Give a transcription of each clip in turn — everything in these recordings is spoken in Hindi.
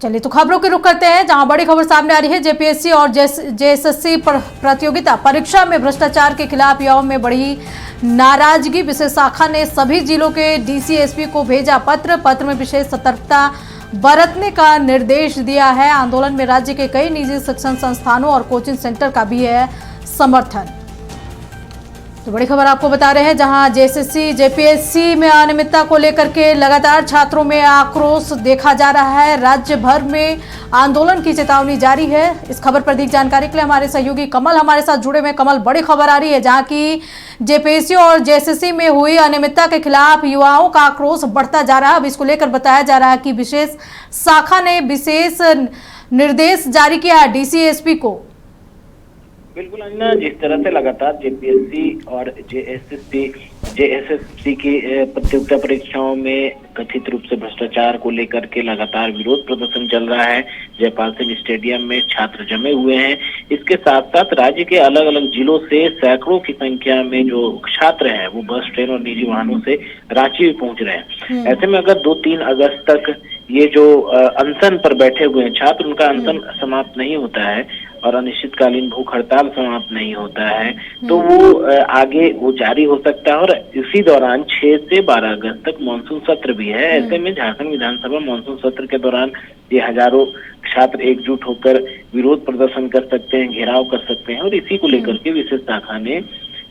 चलिए तो खबरों के रुख करते हैं, जहां बड़ी खबर सामने आ रही है। जेपीएससी और जेएसएससी प्रतियोगिता परीक्षा में भ्रष्टाचार के खिलाफ युवाओं में बढ़ी नाराजगी। विशेष शाखा ने सभी जिलों के डीसी एसपी को भेजा पत्र में विशेष सतर्कता बरतने का निर्देश दिया है। आंदोलन में राज्य के कई निजी शिक्षण संस्थानों और कोचिंग सेंटर का भी है समर्थन। तो बड़ी खबर आपको बता रहे हैं, जहां जेएसएससी जेपीएससी में अनियमितता को लेकर के लगातार छात्रों में आक्रोश देखा जा रहा है। राज्य भर में आंदोलन की चेतावनी जारी है। इस खबर पर अधिक जानकारी के लिए हमारे सहयोगी कमल हमारे साथ जुड़े हुए। कमल, बड़ी खबर आ रही है जहां की जेपीएससी और जेएसएससी में हुई अनियमितता के खिलाफ युवाओं का आक्रोश बढ़ता जा रहा है। अब इसको लेकर बताया जा रहा है कि विशेष शाखा ने विशेष निर्देश जारी किया है डीसी एसपी को। बिल्कुल अन्ना, जिस तरह से लगातार जेपीएससी और जेएसएससी की प्रतियोगिता परीक्षाओं में कथित रूप से भ्रष्टाचार को लेकर के लगातार विरोध प्रदर्शन चल रहा है। जयपाल सिंह स्टेडियम में छात्र जमे हुए हैं। इसके साथ साथ राज्य के अलग अलग जिलों से सैकड़ों की संख्या में जो छात्र हैं वो बस, ट्रेन और निजी वाहनों से रांची भी पहुंच रहे हैं। ऐसे में अगर 2-3 अगस्त तक ये जो अनशन पर बैठे हुए हैं छात्र, उनका अनशन समाप्त नहीं होता है और अनिश्चितकालीन भूख हड़ताल समाप्त नहीं होता है, तो वो आगे वो जारी हो सकता है। और इसी दौरान 6 से 12 अगस्त तक मानसून सत्र भी है। ऐसे में झारखंड विधानसभा मानसून सत्र के दौरान ये हजारों छात्र एकजुट होकर विरोध प्रदर्शन कर सकते हैं, घेराव कर सकते हैं। और इसी को लेकर के विशेष शाखा ने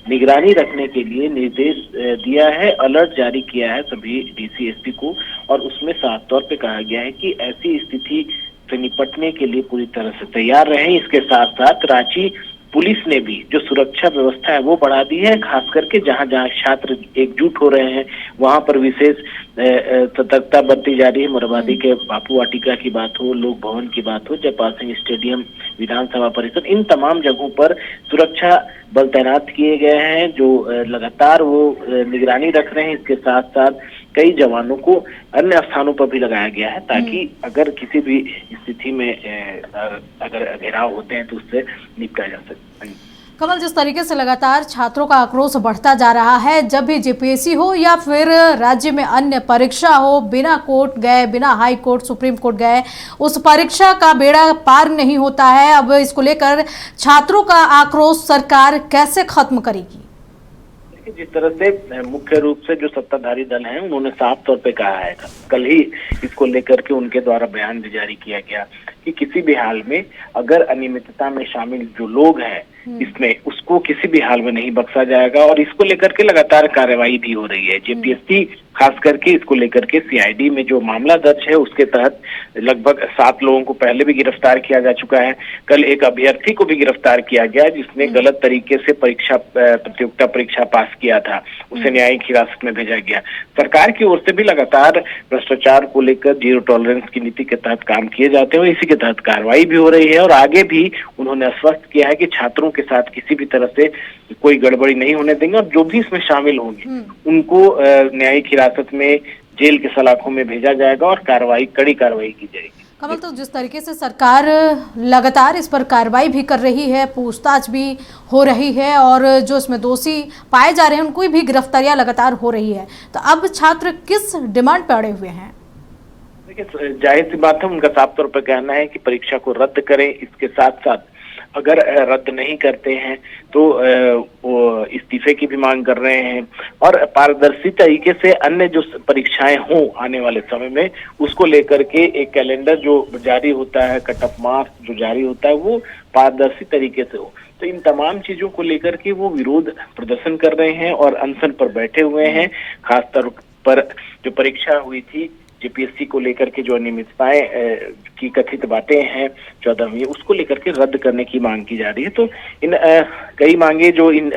निगरानी रखने के लिए निर्देश दिया है, अलर्ट जारी किया है सभी डीसी एसपी को। और उसमें साफ तौर पे कहा गया है कि ऐसी स्थिति से निपटने के लिए पूरी तरह से तैयार रहें। इसके साथ साथ रांची पुलिस ने भी जो सुरक्षा व्यवस्था है वो बढ़ा दी है। खास करके जहां जहां छात्र एकजुट हो रहे हैं वहां पर विशेष सतर्कता बरती जा रही है। मोरहाबादी के बापू वाटिका की बात हो, लोक भवन की बात हो, जयपाल सिंह स्टेडियम, विधानसभा परिसर, इन तमाम जगहों पर सुरक्षा बल तैनात किए गए हैं जो लगातार वो निगरानी रख रहे हैं। इसके साथ साथ कई जवानों को अन्य स्थानों पर भी लगाया गया है ताकि अगर किसी भी स्थिति में अगर घेराव होते हैं तो उससे निपटा जा सके। कमल, जिस तरीके से लगातार छात्रों का आक्रोश बढ़ता जा रहा है, जब भी जेपीएससी हो या फिर राज्य में अन्य परीक्षा हो, बिना कोर्ट गए, बिना हाई कोर्ट, सुप्रीम कोर्ट गए उस परीक्षा का बेड़ा पार नहीं होता है। अब इसको लेकर छात्रों का आक्रोश सरकार कैसे खत्म करेगी? जिस तरह से मुख्य रूप से जो सत्ताधारी दल हैं उन्होंने साफ तौर पे कहा है, कल ही इसको लेकर के उनके द्वारा बयान भी जारी किया गया कि किसी भी हाल में अगर अनियमितता में शामिल जो लोग हैं इसमें, उसको किसी भी हाल में नहीं बख्शा जाएगा। और इसको लेकर के लगातार कार्रवाई भी हो रही है। जेपीएससी खास करके इसको लेकर के सीआईडी में जो मामला दर्ज है उसके तहत लगभग 7 लोगों को पहले भी गिरफ्तार किया जा चुका है। कल एक अभ्यर्थी को भी गिरफ्तार किया गया जिसने गलत तरीके से प्रतियोगिता परीक्षा पास किया था, उसे न्यायिक हिरासत में भेजा गया। सरकार की ओर से भी लगातार भ्रष्टाचार को लेकर जीरो टॉलरेंस की नीति के तहत काम किए जाते हैं। इसी के तहत कार्रवाई भी हो रही है और आगे भी उन्होंने आश्वस्त किया है कि छात्रों के साथ किसी भी तरह से कोई गड़बड़ी नहीं होने देंगे और जो भी इसमें शामिल होंगे उनको न्यायिक हिरासत में जेल के सलाखों में भेजा जाएगा और कड़ी कार्रवाई की जाएगी। कमल, तो जिस तरीके से सरकार लगातार इस पर कार्रवाई भी कर रही है, पूछताछ भी हो रही है और जो इसमें दोषी पाए जा रहे हैं उनको भी गिरफ्तारियां लगातार हो रही है, तो अब छात्र किस डिमांड पे अड़े हुए हैं? देखिए, जाहिर सी बात है, उनका साफ तौर पर कहना है कि परीक्षा को रद्द करें। इसके साथ साथ अगर रद्द नहीं करते हैं तो वो इस्तीफे की भी मांग कर रहे हैं और पारदर्शी तरीके से अन्य जो परीक्षाएं हों आने वाले समय में उसको लेकर के एक कैलेंडर जो जारी होता है, कट ऑफ मार्क्स जो जारी होता है, वो पारदर्शी तरीके से हो। तो इन तमाम चीजों को लेकर के वो विरोध प्रदर्शन कर रहे हैं और अनशन पर बैठे हुए हैं। खासतौर पर जो परीक्षा हुई थी जेपीएससी को लेकर के जो अनियमितताएं की कथित बातें हैं 14वीं, उसको लेकर के रद्द करने की मांग की जा रही है। तो इन कई मांगे जो इन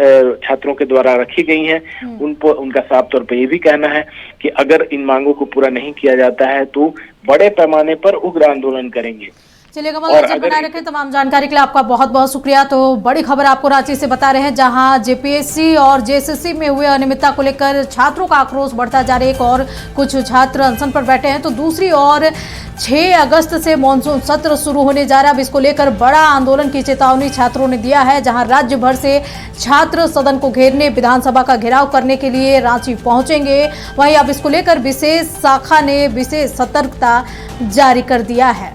छात्रों के द्वारा रखी गई हैं उनका साफ तौर पे ये भी कहना है कि अगर इन मांगों को पूरा नहीं किया जाता है तो बड़े पैमाने पर उग्र आंदोलन करेंगे। चलिए कमल, और नजर बनाए रखें। तमाम जानकारी के लिए आपका बहुत बहुत शुक्रिया। तो बड़ी खबर आपको रांची से बता रहे हैं, जहां जेपीएससी और जेएसएससी में हुए अनियमितता को लेकर छात्रों का आक्रोश बढ़ता जा रहा है। एक और कुछ छात्र अनशन पर बैठे हैं, तो दूसरी ओर 6 अगस्त से मानसून सत्र शुरू होने जा रहा है। अब इसको लेकर बड़ा आंदोलन की चेतावनी छात्रों ने दिया है, जहां राज्य भर से छात्र सदन को घेरने, विधानसभा का घेराव करने के लिए रांची पहुंचेंगे। वहीं अब इसको लेकर विशेष शाखा ने विशेष सतर्कता जारी कर दिया है।